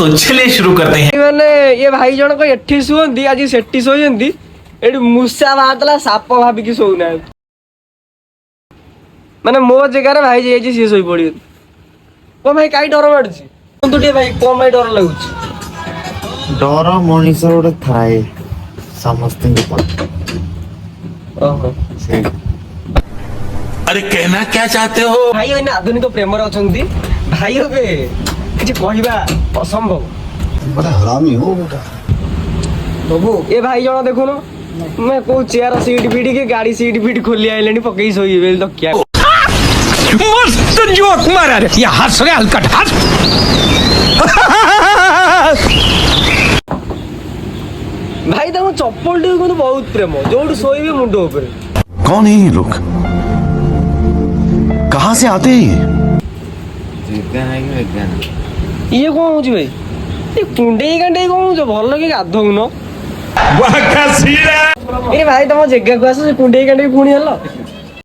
तो चलिए शुरू करते हैं। ମାନେ ଏ ଭାଇ ଜଣକ ଏଠି ଶୁଅନ୍ତି ଆଜି ସେଠି ଶୋଇଛନ୍ତି ଏଠି ମୂଷା ବାହାରିଥିଲା ସାପ ଭାବିକି ଶୋଉନାହାନ୍ତି ମାନେ ମୋ ଜାଗାରେ ଭାଇ ଯାଇଛି ସିଏ ଶୋଇ ପଡିଛନ୍ତି କଣ ଭାଇ କାଇଁ ଡର ମାଡୁଛି କୁହନ୍ତୁ ଟିକେ ଭାଇ କଣ ପାଇଁ ଡର ଲାଗୁଛି ଡର ମଣିଷ ଗୋଟେ ଥାଏ ସମସ୍ତଙ୍କ ପାଇଁ ଓହୋ अरे कहना क्या चाहते हो? ଭାଇ ଏଇନା ଆଧୁନିକ ପ୍ରେମରେ ଅଛନ୍ତି ଭାଇ ଏବେ କିଛି କହିବା ଅସମ୍ଭବ बड़ा हरामी हो बेटा ପ୍ରଭୁ ଏ ଭାଇ ଜଣ ଦେଖୁନ मैं କୋଉ ଚେୟାର ସିଟ୍ ଫିଟ୍ କି ଗାଡି ସିଟ୍ ଫିଟ୍ ଖୋଲି ଆଇଲେଣି ପକେଇ ଶୋଇବେ ତକିଆ मस्त जोक मारा रे ये हंस रे हलकट हंस ଭାଇ ତାଙ୍କ ଚପଲ ଟି କିନ୍ତୁ ବହୁତ ପ୍ରେମ ଯୋଉଠି ଶୋଇବେ ମୁଣ୍ଡ ଉପରେ कौन है ये लोग? कहाँ से आते हैं ये? ଇଏ କଣ ହଉଛି ଭାଇ ଏ କୁଣ୍ଡେଇ କାଣ୍ଡେଇ କଣ ହଉଛ ଭଲ କି ଗାଧଉନ ଏ ଭାଇ ତମ ଜେଗାକୁ ଆସ ସେ କୁଣ୍ଡେଇ କାଣ୍ଡେଇ ପୁଣି ହେଲ